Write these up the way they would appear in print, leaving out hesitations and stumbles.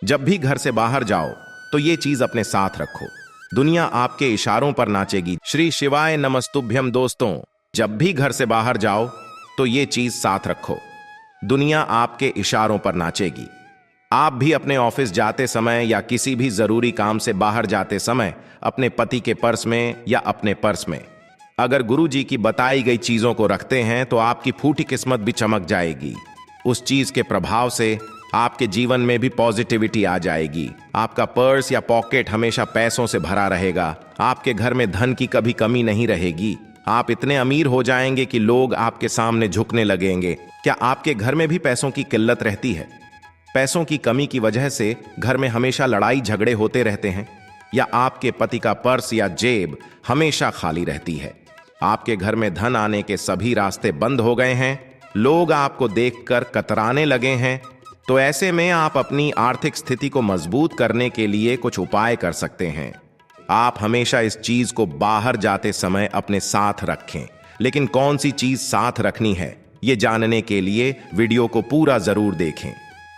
जब भी घर से बाहर जाओ तो ये चीज अपने साथ रखो। दुनिया आपके इशारों पर नाचेगी। श्री शिवाय नमस्तुभ्यम। दोस्तों, जब भी घर से बाहर जाओ तो ये चीज साथ रखो। दुनिया आपके इशारों पर नाचेगी। आप भी अपने ऑफिस जाते समय या किसी भी जरूरी काम से बाहर जाते समय अपने पति के पर्स में या अपने पर्स में अगर गुरु जी की बताई गई चीजों को रखते हैं तो आपकी फूटी किस्मत भी चमक जाएगी। उस चीज के प्रभाव से आपके जीवन में भी पॉजिटिविटी आ जाएगी। आपका पर्स या पॉकेट हमेशा पैसों से भरा रहेगा। आपके घर में धन की कभी कमी नहीं रहेगी। आप इतने अमीर हो जाएंगे कि लोग आपके सामने झुकने लगेंगे। क्या आपके घर में भी पैसों की किल्लत रहती है? पैसों की कमी की वजह से घर में हमेशा लड़ाई झगड़े होते रहते हैं? या आपके पति का पर्स या जेब हमेशा खाली रहती है? आपके घर में धन आने के सभी रास्ते बंद हो गए हैं। लोग आपको देखकर कतराने लगे हैं। तो ऐसे में आप अपनी आर्थिक स्थिति को मजबूत करने के लिए कुछ उपाय कर सकते हैं। आप हमेशा इस चीज को बाहर जाते समय अपने साथ रखें। लेकिन कौन सी चीज साथ रखनी है, ये जानने के लिए वीडियो को पूरा जरूर देखें।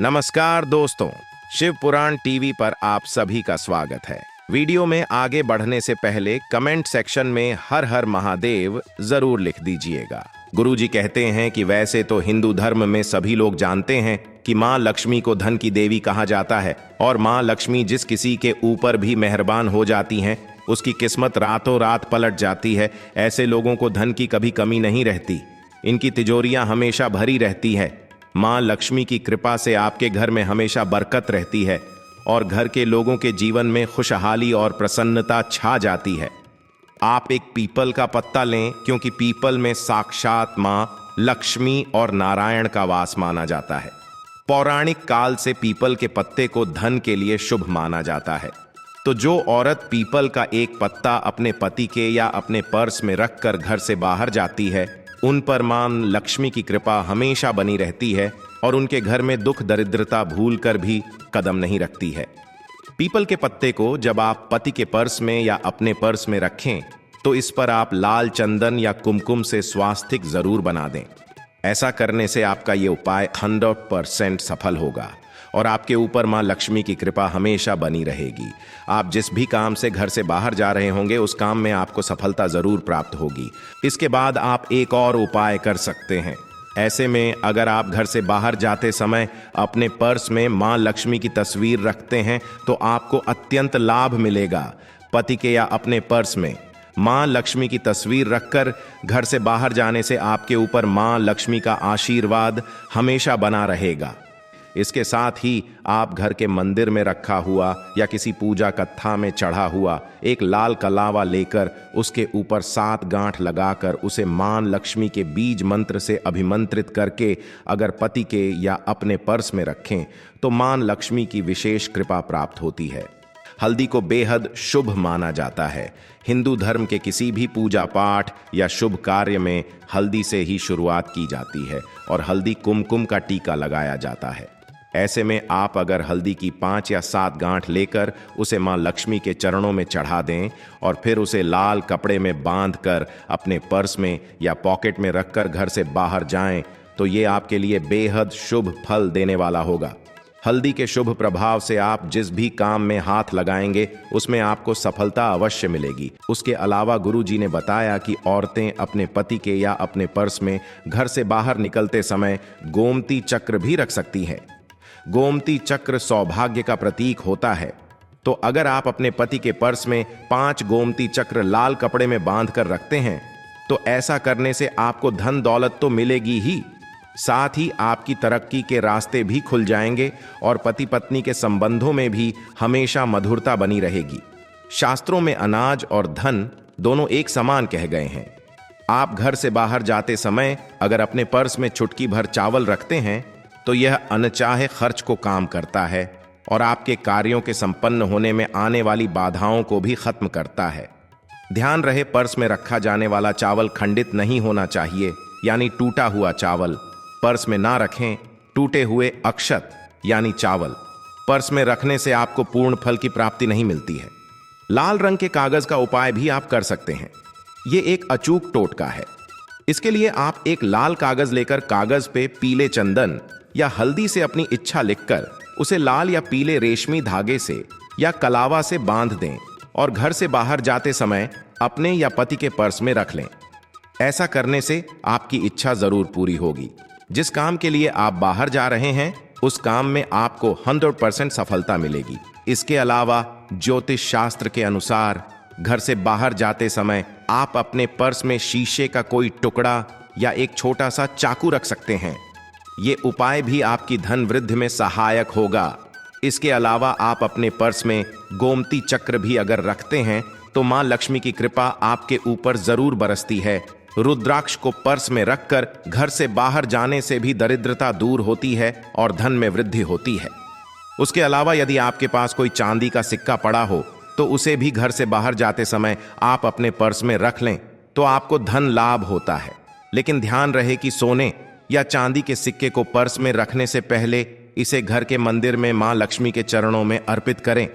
नमस्कार दोस्तों, शिव पुराण टीवी पर आप सभी का स्वागत है। वीडियो में आगे बढ़ने से पहले कमेंट सेक्शन में हर हर महादेव जरूर लिख दीजिएगा। गुरुजी कहते हैं कि वैसे तो हिंदू धर्म में सभी लोग जानते हैं कि मां लक्ष्मी को धन की देवी कहा जाता है और मां लक्ष्मी जिस किसी के ऊपर भी मेहरबान हो जाती हैं उसकी किस्मत रातों रात पलट जाती है। ऐसे लोगों को धन की कभी कमी नहीं रहती। इनकी तिजोरियां हमेशा भरी रहती है। मां लक्ष्मी की कृपा से आपके घर में हमेशा बरकत रहती है और घर के लोगों के जीवन में खुशहाली और प्रसन्नता छा जाती है। आप एक पीपल का पत्ता लें, क्योंकि पीपल में साक्षात मां लक्ष्मी और नारायण का वास माना जाता है। पौराणिक काल से पीपल के पत्ते को धन के लिए शुभ माना जाता है। तो जो औरत पीपल का एक पत्ता अपने पति के या अपने पर्स में रखकर घर से बाहर जाती है, उन पर मां लक्ष्मी की कृपा हमेशा बनी रहती है और उनके घर में दुख दरिद्रता भूल कर भी कदम नहीं रखती है। पीपल के पत्ते को जब आप पति के पर्स में या अपने पर्स में रखें तो इस पर आप लाल चंदन या कुमकुम से स्वास्तिक जरूर बना दें। ऐसा करने से आपका ये उपाय 100% सफल होगा और आपके ऊपर मां लक्ष्मी की कृपा हमेशा बनी रहेगी। आप जिस भी काम से घर से बाहर जा रहे होंगे उस काम में आपको सफलता जरूर प्राप्त होगी। इसके बाद आप एक और उपाय कर सकते हैं। ऐसे में अगर आप घर से बाहर जाते समय अपने पर्स में मां लक्ष्मी की तस्वीर रखते हैं तो आपको अत्यंत लाभ मिलेगा। पति के या अपने पर्स में मां लक्ष्मी की तस्वीर रखकर घर से बाहर जाने से आपके ऊपर मां लक्ष्मी का आशीर्वाद हमेशा बना रहेगा। इसके साथ ही आप घर के मंदिर में रखा हुआ या किसी पूजा कत्था में चढ़ा हुआ एक लाल कलावा लेकर उसके ऊपर 7 गांठ लगाकर उसे मां लक्ष्मी के बीज मंत्र से अभिमंत्रित करके अगर पति के या अपने पर्स में रखें तो मां लक्ष्मी की विशेष कृपा प्राप्त होती है। हल्दी को बेहद शुभ माना जाता है। हिंदू धर्म के किसी भी पूजा पाठ या शुभ कार्य में हल्दी से ही शुरुआत की जाती है और हल्दी कुमकुम का टीका लगाया जाता है। ऐसे में आप अगर हल्दी की 5 या 7 गांठ लेकर उसे मां लक्ष्मी के चरणों में चढ़ा दें और फिर उसे लाल कपड़े में बांधकर अपने पर्स में या पॉकेट में रखकर घर से बाहर जाएं तो ये आपके लिए बेहद शुभ फल देने वाला होगा। हल्दी के शुभ प्रभाव से आप जिस भी काम में हाथ लगाएंगे उसमें आपको सफलता अवश्य मिलेगी। उसके अलावा गुरुजी ने बताया कि औरतें अपने पति के या अपने पर्स में घर से बाहर निकलते समय गोमती चक्र भी रख सकती हैं। गोमती चक्र सौभाग्य का प्रतीक होता है। तो अगर आप अपने पति के पर्स में 5 गोमती चक्र लाल कपड़े में बांधकर रखते हैं तो ऐसा करने से आपको धन दौलत तो मिलेगी ही, साथ ही आपकी तरक्की के रास्ते भी खुल जाएंगे और पति पत्नी के संबंधों में भी हमेशा मधुरता बनी रहेगी। शास्त्रों में अनाज और धन दोनों एक समान कह गए हैं। आप घर से बाहर जाते समय अगर अपने पर्स में चुटकी भर चावल रखते हैं तो यह अनचाहे खर्च को काम करता है और आपके कार्यों के संपन्न होने में आने वाली बाधाओं को भी खत्म करता है। ध्यान रहे, पर्स में रखा जाने वाला चावल खंडित नहीं होना चाहिए, यानी टूटा हुआ चावल पर्स में ना रखें। टूटे हुए अक्षत यानी चावल पर्स में रखने से आपको पूर्ण फल की प्राप्ति नहीं मिलती है। लाल रंग के कागज का उपाय भी आप कर सकते हैं। ये एक अचूक टोटका है। इसके लिए आप एक लाल कागज लेकर कागज पे पीले चंदन या हल्दी से अपनी इच्छा लिखकर उसे लाल या पीले रेशमी धागे से या कलावा से बांध दें और घर से बाहर जाते समय अपने या पति के पर्स में रख लें। ऐसा करने से आपकी इच्छा जरूर पूरी होगी। जिस काम के लिए आप बाहर जा रहे हैं उस काम में आपको 100% सफलता मिलेगी। इसके अलावा ज्योतिष शास्त्र के अनुसार घर से बाहर जाते समय आप अपने पर्स में शीशे का कोई टुकड़ा या एक छोटा सा चाकू रख सकते हैं। ये उपाय भी आपकी धन वृद्धि में सहायक होगा। इसके अलावा आप अपने पर्स में गोमती चक्र भी अगर रखते हैं तो मां लक्ष्मी की कृपा आपके ऊपर जरूर बरसती है। रुद्राक्ष को पर्स में रखकर घर से बाहर जाने से भी दरिद्रता दूर होती है और धन में वृद्धि होती है। उसके अलावा यदि आपके पास कोई चांदी का सिक्का पड़ा हो तो उसे भी घर से बाहर जाते समय आप अपने पर्स में रख लें तो आपको धन लाभ होता है। लेकिन ध्यान रहे कि सोने या चांदी के सिक्के को पर्स में रखने से पहले इसे घर के मंदिर में मां लक्ष्मी के चरणों में अर्पित करें।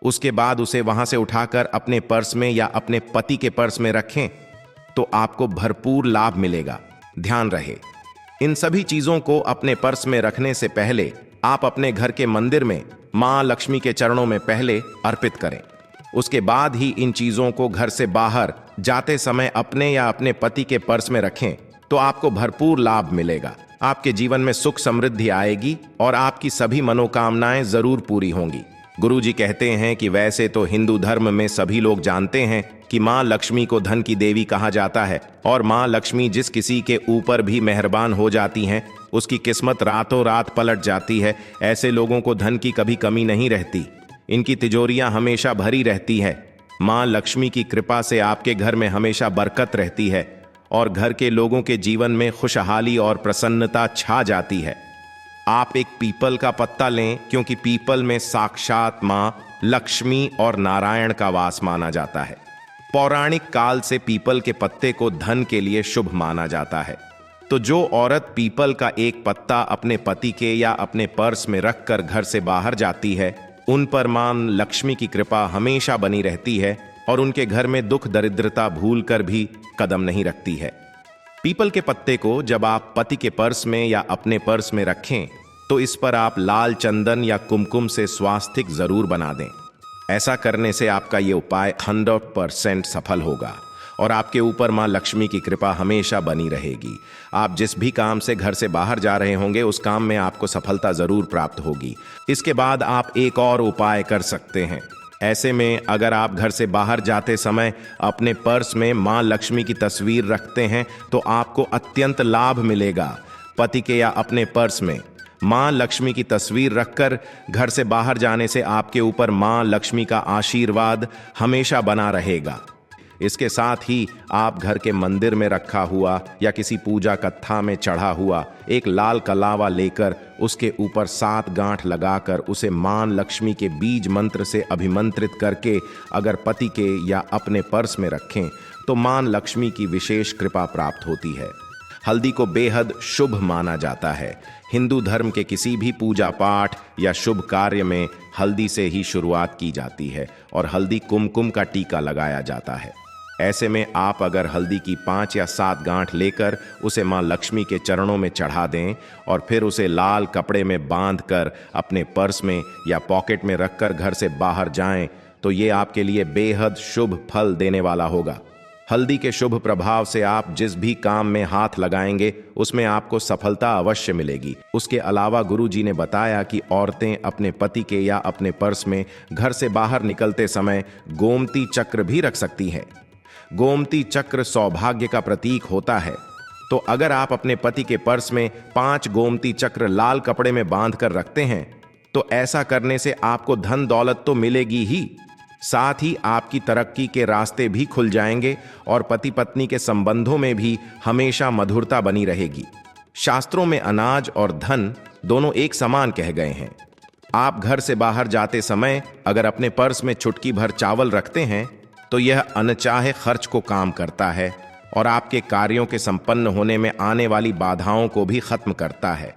उसके बाद उसे वहां से उठाकर अपने पर्स में या अपने पति के पर्स में रखें तो आपको भरपूर लाभ मिलेगा। ध्यान रहे, इन सभी चीजों को अपने पर्स में रखने से पहले आप अपने घर के मंदिर में मां लक्ष्मी के चरणों में पहले अर्पित करें। उसके बाद ही इन चीजों को घर से बाहर जाते समय अपने या अपने पति के पर्स में रखें तो आपको भरपूर लाभ मिलेगा। आपके जीवन में सुख समृद्धि आएगी और आपकी सभी मनोकामनाएं जरूर पूरी होंगी। गुरुजी कहते हैं कि वैसे तो हिंदू धर्म में सभी लोग जानते हैं कि मां लक्ष्मी को धन की देवी कहा जाता है और मां लक्ष्मी जिस किसी के ऊपर भी मेहरबान हो जाती हैं उसकी किस्मत रातों रात पलट जाती है। ऐसे लोगों को धन की कभी कमी नहीं रहती, इनकी तिजोरियां हमेशा भरी रहती है। मां लक्ष्मी की कृपा से आपके घर में हमेशा बरकत रहती है और घर के लोगों के जीवन में खुशहाली और प्रसन्नता छा जाती है। आप एक पीपल का पत्ता लें क्योंकि पीपल में साक्षात मां लक्ष्मी और नारायण का वास माना जाता है। पौराणिक काल से पीपल के पत्ते को धन के लिए शुभ माना जाता है। तो जो औरत पीपल का एक पत्ता अपने पति के या अपने पर्स में रखकर घर से बाहर जाती है उन पर मां लक्ष्मी की कृपा हमेशा बनी रहती है और उनके घर में दुख दरिद्रता भूल कर भी कदम नहीं रखती है। पीपल के पत्ते को जब आप पति के पर्स में या अपने पर्स में रखें तो इस पर आप लाल चंदन या कुमकुम से स्वास्तिक जरूर बना दें। ऐसा करने से आपका ये उपाय 100% सफल होगा और आपके ऊपर मां लक्ष्मी की कृपा हमेशा बनी रहेगी। आप जिस भी काम से घर से बाहर जा रहे होंगे उस काम में आपको सफलता जरूर प्राप्त होगी। इसके बाद आप एक और उपाय कर सकते हैं। ऐसे में अगर आप घर से बाहर जाते समय अपने पर्स में मां लक्ष्मी की तस्वीर रखते हैं तो आपको अत्यंत लाभ मिलेगा। पति के या अपने पर्स में मां लक्ष्मी की तस्वीर रखकर घर से बाहर जाने से आपके ऊपर मां लक्ष्मी का आशीर्वाद हमेशा बना रहेगा। इसके साथ ही आप घर के मंदिर में रखा हुआ या किसी पूजा कत्था में चढ़ा हुआ एक लाल कलावा लेकर उसके ऊपर 7 गांठ लगाकर उसे मां लक्ष्मी के बीज मंत्र से अभिमंत्रित करके अगर पति के या अपने पर्स में रखें तो मां लक्ष्मी की विशेष कृपा प्राप्त होती है। हल्दी को बेहद शुभ माना जाता है। हिंदू धर्म के किसी भी पूजा पाठ या शुभ कार्य में हल्दी से ही शुरुआत की जाती है और हल्दी कुमकुम का टीका लगाया जाता है। ऐसे में आप अगर हल्दी की 5 या 7 गांठ लेकर उसे मां लक्ष्मी के चरणों में चढ़ा दें और फिर उसे लाल कपड़े में बांधकर अपने पर्स में या पॉकेट में रखकर घर से बाहर जाएं तो ये आपके लिए बेहद शुभ फल देने वाला होगा। हल्दी के शुभ प्रभाव से आप जिस भी काम में हाथ लगाएंगे उसमें आपको सफलता अवश्य मिलेगी। उसके अलावा गुरुजी ने बताया कि औरतें अपने पति के या अपने पर्स में घर से बाहर निकलते समय गोमती चक्र भी रख सकती हैं। गोमती चक्र सौभाग्य का प्रतीक होता है। तो अगर आप अपने पति के पर्स में 5 गोमती चक्र लाल कपड़े में बांध कर रखते हैं तो ऐसा करने से आपको धन दौलत तो मिलेगी ही, साथ ही आपकी तरक्की के रास्ते भी खुल जाएंगे और पति पत्नी के संबंधों में भी हमेशा मधुरता बनी रहेगी। शास्त्रों में अनाज और धन दोनों एक समान कह गए हैं। आप घर से बाहर जाते समय अगर अपने पर्स में चुटकी भर चावल रखते हैं तो यह अनचाहे खर्च को काम करता है और आपके कार्यों के संपन्न होने में आने वाली बाधाओं को भी खत्म करता है।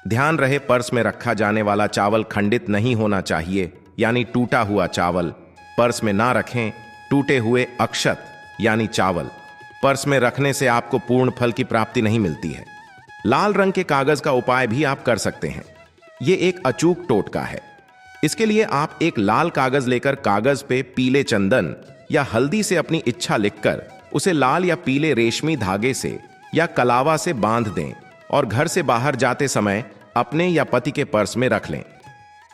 ध्यान रहे, पर्स में रखा जाने वाला चावल खंडित नहीं होना चाहिए, यानी टूटा हुआ चावल पर्स में ना रखें। टूटे हुए अक्षत यानी चावल पर्स में रखने से आपको पूर्ण फल की प्राप्ति नहीं मिलती है। लाल रंग के कागज का उपाय भी आप कर सकते हैं। ये एक अचूक टोटका है। इसके लिए आप एक लाल कागज लेकर कागज पे पीले चंदन या हल्दी से अपनी इच्छा लिखकर उसे लाल या पीले रेशमी धागे से या कलावा से बांध दें और घर से बाहर जाते समय अपने या पति के पर्स में रख लें।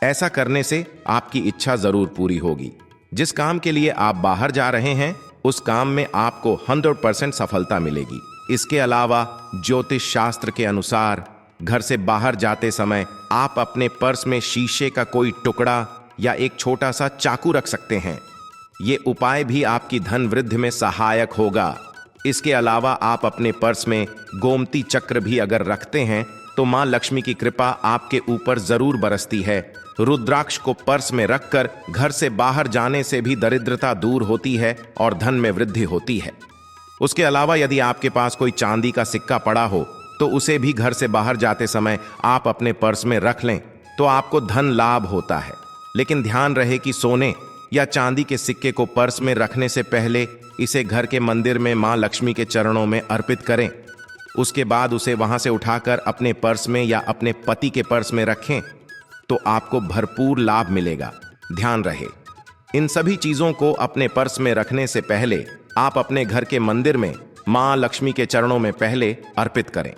ऐसा करने से आपकी इच्छा जरूर पूरी होगी। जिस काम के लिए आप बाहर जा रहे हैं उस काम में आपको 100% सफलता मिलेगी। इसके अलावा ज्योतिष शास्त्र के अनुसार घर से बाहर जाते समय आप अपने पर्स में शीशे का कोई टुकड़ा या एक छोटा सा चाकू रख सकते हैं। ये उपाय भी आपकी धन वृद्धि में सहायक होगा। इसके अलावा आप अपने पर्स में गोमती चक्र भी अगर रखते हैं तो मां लक्ष्मी की कृपा आपके ऊपर जरूर बरसती है। रुद्राक्ष को पर्स में रखकर घर से बाहर जाने से भी दरिद्रता दूर होती है और धन में वृद्धि होती है। उसके अलावा यदि आपके पास कोई चांदी का सिक्का पड़ा हो तो उसे भी घर से बाहर जाते समय आप अपने पर्स में रख लें तो आपको धन लाभ होता है। लेकिन ध्यान रहे कि सोने या चांदी के सिक्के को पर्स में रखने से पहले इसे घर के मंदिर में मां लक्ष्मी के चरणों में अर्पित करें। उसके बाद उसे वहां से उठाकर अपने पर्स में या अपने पति के पर्स में रखें तो आपको भरपूर लाभ मिलेगा। ध्यान रहे, इन सभी चीजों को अपने पर्स में रखने से पहले आप अपने घर के मंदिर में मां लक्ष्मी के चरणों में पहले अर्पित करें।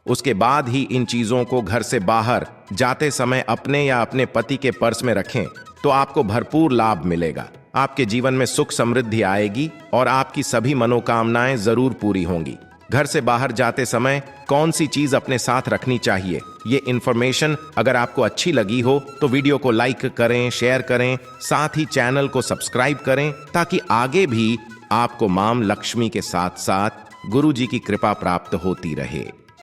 उसके बाद ही इन चीजों को घर से बाहर जाते समय अपने या अपने पति के पर्स में रखें तो आपको भरपूर लाभ मिलेगा। आपके जीवन में सुख समृद्धि आएगी और आपकी सभी मनोकामनाएं जरूर पूरी होंगी। घर से बाहर जाते समय कौन सी चीज अपने साथ रखनी चाहिए, ये इंफॉर्मेशन अगर आपको अच्छी लगी हो तो वीडियो को लाइक करें, शेयर करें, साथ ही चैनल को सब्सक्राइब करें ताकि आगे भी आपको मां लक्ष्मी के साथ साथ गुरु जी की कृपा प्राप्त होती रहे।